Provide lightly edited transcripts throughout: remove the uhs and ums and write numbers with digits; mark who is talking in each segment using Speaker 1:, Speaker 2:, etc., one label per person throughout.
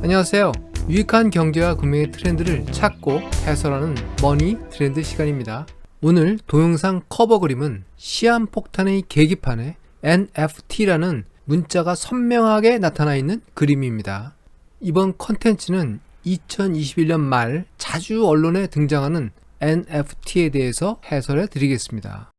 Speaker 1: 안녕하세요. 유익한 경제와 금융의 트렌드를 찾고 해설하는 머니 트렌드 시간입니다. 오늘 동영상 커버 그림은 시한폭탄의 계기판에 NFT라는 문자가 선명하게 나타나 있는 그림입니다. 이번 컨텐츠는 2021년 말 자주 언론에 등장하는 NFT에 대해서 해설해 드리겠습니다.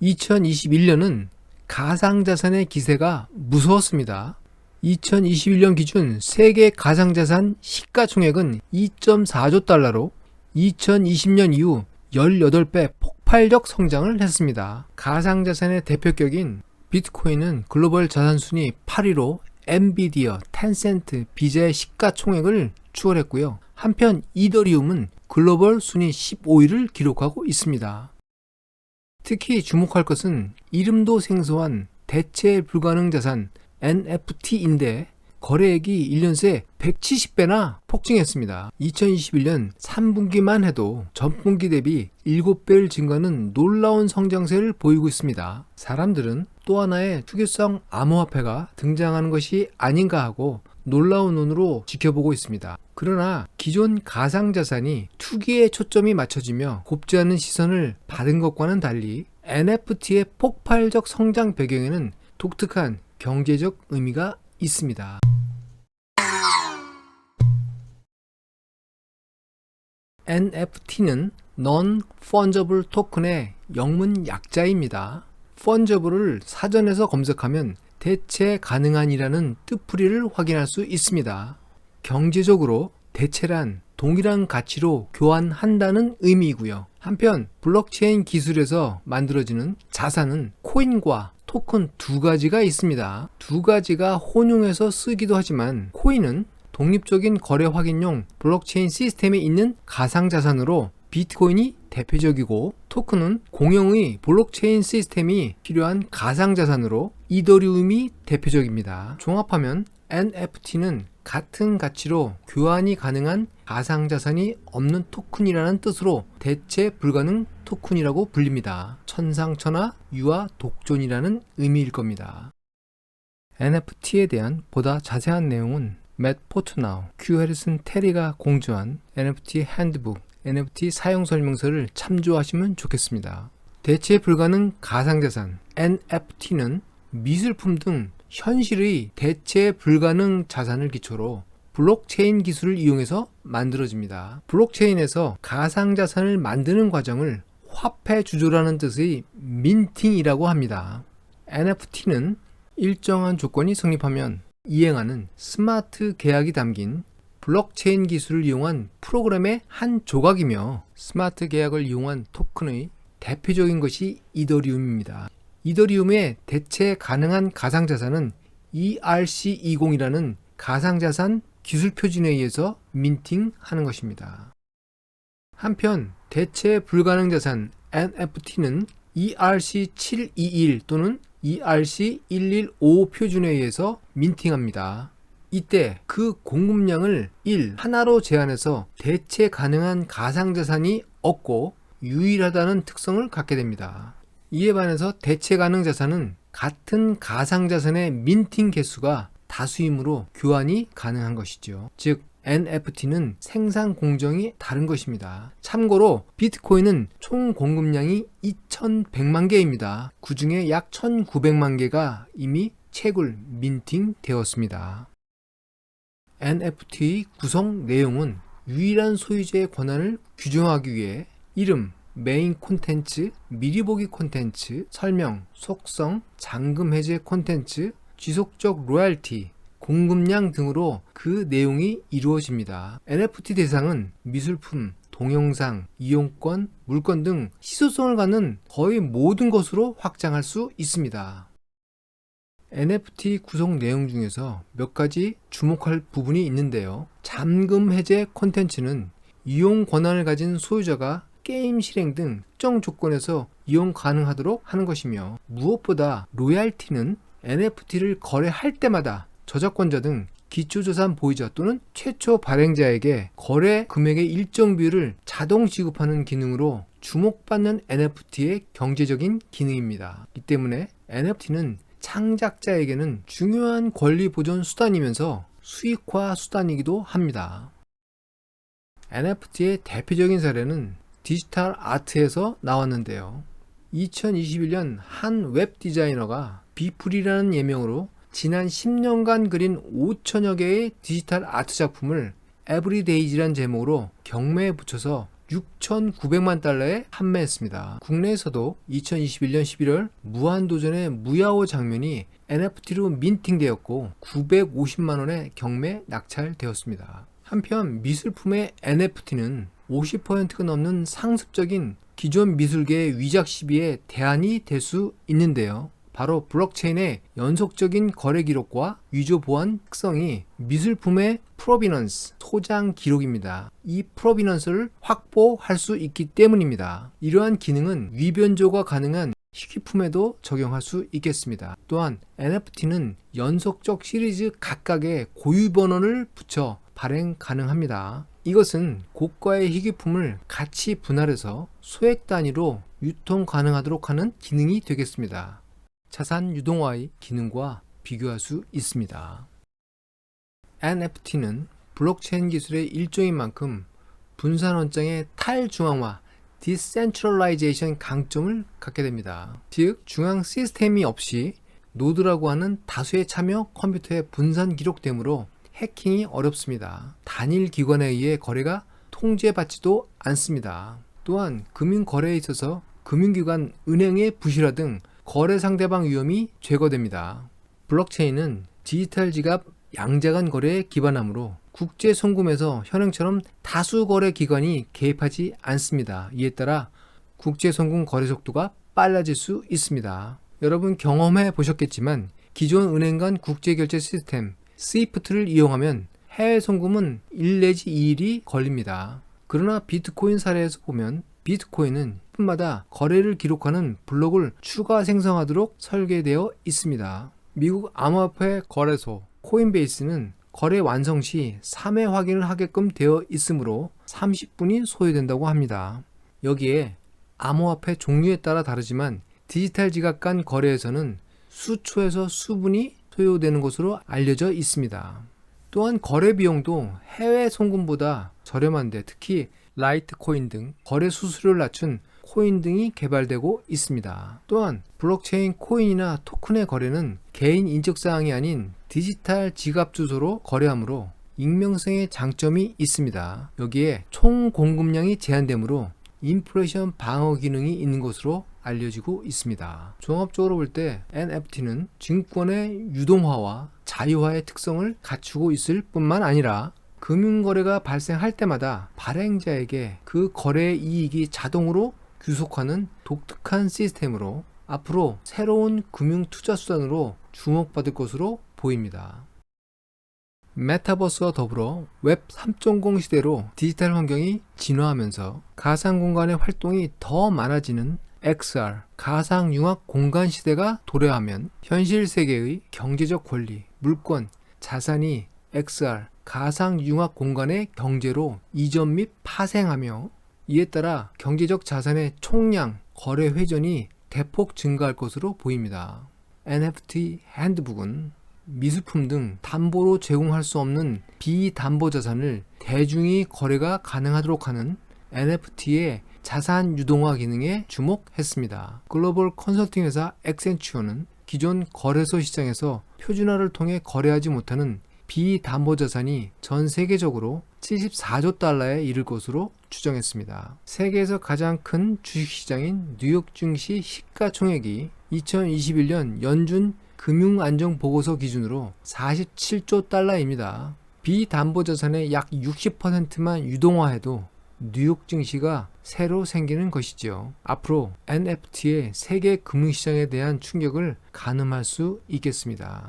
Speaker 1: 2021년은 가상자산의 기세가 무서웠습니다. 2021년 기준 세계 가상자산 시가총액은 2.4조 달러로 2020년 이후 18배 폭발적 성장을 했습니다. 가상자산의 대표격인 비트코인은 글로벌 자산 순위 8위로 엔비디아, 텐센트, 비자의 시가총액을 추월했고요. 한편 이더리움은 글로벌 순위 15위를 기록하고 있습니다. 특히 주목할 것은 이름도 생소한 대체 불가능 자산 NFT인데 거래액이 1년 새 170배나 폭증했습니다. 2021년 3분기만 해도 전분기 대비 7배를 증가하는 놀라운 성장세를 보이고 있습니다. 사람들은 또 하나의 투기성 암호화폐가 등장하는 것이 아닌가 하고 놀라운 눈으로 지켜보고 있습니다. 그러나 기존 가상자산이 투기에 초점이 맞춰지며 곱지 않은 시선을 받은 것과는 달리 NFT의 폭발적 성장 배경에는 독특한 경제적 의미가 있습니다. NFT는 Non-Fungible 토큰의 영문 약자입니다. Fungible을 사전에서 검색하면 대체 가능한이라는 뜻풀이를 확인할 수 있습니다. 경제적으로 대체란 동일한 가치로 교환한다는 의미이고요. 한편 블록체인 기술에서 만들어지는 자산은 코인과 토큰 두 가지가 있습니다. 두 가지가 혼용해서 쓰기도 하지만 코인은 독립적인 거래 확인용 블록체인 시스템에 있는 가상자산으로 비트코인이 대표적이고 토큰은 공용의 블록체인 시스템이 필요한 가상자산으로 이더리움이 대표적입니다. 종합하면 NFT는 같은 가치로 교환이 가능한 가상자산이 없는 토큰이라는 뜻으로 대체 불가능 토큰이라고 불립니다. 천상천하 유아 독존이라는 의미일 겁니다. NFT에 대한 보다 자세한 내용은 맷 포트나우, 큐 해리슨 테리가 공주한 NFT 핸드북, NFT 사용 설명서를 참조하시면 좋겠습니다. 대체 불가능 가상자산 NFT는 미술품 등 현실의 대체 불가능 자산을 기초로 블록체인 기술을 이용해서 만들어집니다. 블록체인에서 가상자산을 만드는 과정을 화폐 주조라는 뜻의 민팅이라고 합니다. NFT는 일정한 조건이 성립하면 이행하는 스마트 계약이 담긴 블록체인 기술을 이용한 프로그램의 한 조각이며 스마트 계약을 이용한 토큰의 대표적인 것이 이더리움입니다. 이더리움의 대체 가능한 가상자산은 ERC20이라는 가상자산 기술 표준에 의해서 민팅하는 것입니다. 한편 대체 불가능 자산 NFT는 ERC721 또는 ERC115 표준에 의해서 민팅합니다. 이때 그 공급량을 1, 하나로 제한해서 대체 가능한 가상자산이 없고 유일하다는 특성을 갖게 됩니다. 이에 반해서 대체 가능 자산은 같은 가상자산의 민팅 개수가 다수이므로 교환이 가능한 것이죠. 즉 NFT는 생산 공정이 다른 것입니다. 참고로 비트코인은 총 공급량이 2100만 개입니다. 그 중에 약 1900만 개가 이미 채굴, 민팅 되었습니다. NFT의 구성 내용은 유일한 소유자의 권한을 규정하기 위해 이름, 메인 콘텐츠, 미리 보기 콘텐츠, 설명, 속성, 잔금 해제 콘텐츠, 지속적 로얄티, 공급량 등으로 그 내용이 이루어집니다. NFT 대상은 미술품, 동영상, 이용권, 물건 등 희소성을 갖는 거의 모든 것으로 확장할 수 있습니다. NFT 구성 내용 중에서 몇 가지 주목할 부분이 있는데요. 잠금 해제 콘텐츠는 이용 권한을 가진 소유자가 게임 실행 등 특정 조건에서 이용 가능하도록 하는 것이며 무엇보다 로얄티는 NFT를 거래할 때마다 저작권자 등 기초자산 보유자 또는 최초 발행자에게 거래 금액의 일정 비율을 자동 지급하는 기능으로 주목받는 NFT의 경제적인 기능입니다. 이 때문에 NFT는 창작자에게는 중요한 권리 보존 수단이면서 수익화 수단이기도 합니다. NFT의 대표적인 사례는 디지털 아트에서 나왔는데요. 2021년 한 웹 디자이너가 비풀이라는 예명으로 지난 10년간 그린 5천여 개의 디지털 아트 작품을 에브리데이즈란 제목으로 경매에 붙여서 6,900만 달러에 판매했습니다. 국내에서도 2021년 11월 무한도전의 무야호 장면이 NFT로 민팅되었고 950만 원의 경매 낙찰되었습니다. 한편 미술품의 NFT는 50%가 넘는 상습적인 기존 미술계의 위작 시비에 대안이 될 수 있는데요. 바로 블록체인의 연속적인 거래 기록과 위조 보안 특성이 미술품의 프로비넌스, 소장 기록입니다. 이 프로비넌스를 확보할 수 있기 때문입니다. 이러한 기능은 위변조가 가능한 희귀품에도 적용할 수 있겠습니다. 또한 NFT는 연속적 시리즈 각각의 고유 번호를 붙여 발행 가능합니다. 이것은 고가의 희귀품을 같이 분할해서 소액 단위로 유통 가능하도록 하는 기능이 되겠습니다. 자산 유동화의 기능과 비교할 수 있습니다. NFT는 블록체인 기술의 일종인 만큼 분산 원장의 탈중앙화 디센트럴라이제이션 강점을 갖게 됩니다. 즉 중앙 시스템이 없이 노드라고 하는 다수의 참여 컴퓨터의 분산 기록되므로 해킹이 어렵습니다. 단일 기관에 의해 거래가 통제받지도 않습니다. 또한 금융거래에 있어서 금융기관, 은행의 부실화 등 거래 상대방 위험이 제거됩니다. 블록체인은 디지털 지갑 양자간 거래에 기반하므로 국제 송금에서 현행처럼 다수 거래 기관이 개입하지 않습니다. 이에 따라 국제 송금 거래 속도가 빨라질 수 있습니다. 여러분 경험해 보셨겠지만 기존 은행 간 국제 결제 시스템 스위프트를 이용하면 해외 송금은 1 내지 2일이 걸립니다. 그러나 비트코인 사례에서 보면 비트코인은 분마다 거래를 기록하는 블록을 추가 생성하도록 설계되어 있습니다. 미국 암호화폐 거래소 코인베이스는 거래 완성 시 3회 확인을 하게끔 되어 있으므로 30분이 소요된다고 합니다. 여기에 암호화폐 종류에 따라 다르지만 디지털 지갑 간 거래에서는 수초에서 수분이 소요되는 것으로 알려져 있습니다. 또한 거래 비용도 해외 송금보다 저렴한데 특히 라이트코인 등 거래 수수료를 낮춘 코인 등이 개발되고 있습니다. 또한 블록체인 코인이나 토큰의 거래는 개인 인적사항이 아닌 디지털 지갑 주소로 거래하므로 익명성의 장점이 있습니다. 여기에 총 공급량이 제한되므로 인플레이션 방어 기능이 있는 것으로 알려지고 있습니다. 종합적으로 볼 때 NFT는 증권의 유동화와 자유화의 특성을 갖추고 있을 뿐만 아니라 금융거래가 발생할 때마다 발행자에게 그 거래의 이익이 자동으로 귀속하는 독특한 시스템으로 앞으로 새로운 금융투자수단으로 주목받을 것으로 보입니다. 메타버스와 더불어 웹 3.0 시대로 디지털 환경이 진화하면서 가상공간의 활동이 더 많아지는 XR, 가상융합 공간 시대가 도래하면 현실 세계의 경제적 권리, 물권, 자산이 XR, 가상융합 공간의 경제로 이전 및 파생하며 이에 따라 경제적 자산의 총량, 거래 회전이 대폭 증가할 것으로 보입니다. NFT 핸드북은 미술품 등 담보로 제공할 수 없는 비담보 자산을 대중이 거래가 가능하도록 하는 NFT의 자산 유동화 기능에 주목했습니다. 글로벌 컨설팅 회사 액센추어는 기존 거래소 시장에서 표준화를 통해 거래하지 못하는 비담보 자산이 전 세계적으로 74조 달러에 이를 것으로 추정했습니다. 세계에서 가장 큰 주식시장인 뉴욕 증시 시가총액이 2021년 연준 금융안정보고서 기준으로 47조 달러입니다. 비담보자산의 약 60%만 유동화해도 뉴욕 증시가 새로 생기는 것이죠. 앞으로 NFT의 세계 금융시장에 대한 충격을 가늠할 수 있겠습니다.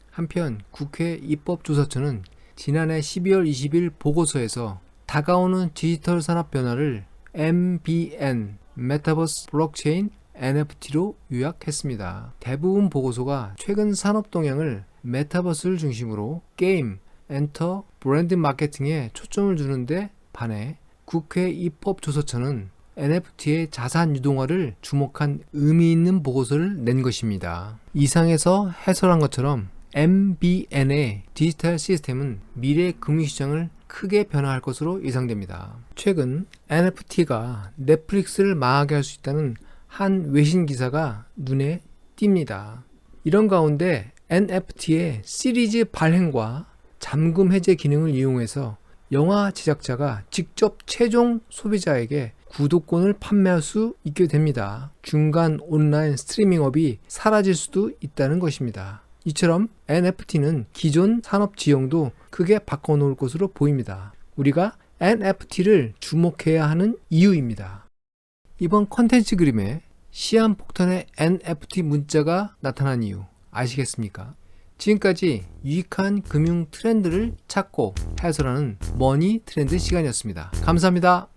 Speaker 1: 한편 국회 입법조사처는 지난해 12월 20일 보고서에서 다가오는 디지털 산업 변화를 MBN, 메타버스 블록체인 NFT로 요약했습니다. 대부분 보고서가 최근 산업 동향을 메타버스를 중심으로 게임, 엔터, 브랜드 마케팅에 초점을 두는데 반해 국회 입법조사처는 NFT의 자산 유동화를 주목한 의미 있는 보고서를 낸 것입니다. 이상에서 해설한 것처럼 MBN의 디지털 시스템은 미래 금융시장을 크게 변화할 것으로 예상됩니다. 최근 NFT가 넷플릭스를 망하게 할 수 있다는 한 외신 기사가 눈에 띕니다. 이런 가운데 NFT의 시리즈 발행과 잠금 해제 기능을 이용해서 영화 제작자가 직접 최종 소비자에게 구독권을 판매할 수 있게 됩니다. 중간 온라인 스트리밍업이 사라질 수도 있다는 것입니다. 이처럼 NFT는 기존 산업 지형도 크게 바꿔놓을 것으로 보입니다. 우리가 NFT를 주목해야 하는 이유입니다. 이번 컨텐츠 그림에 시한폭탄의 NFT 문자가 나타난 이유 아시겠습니까? 지금까지 유익한 금융 트렌드를 찾고 해설하는 머니 트렌드 시간이었습니다. 감사합니다.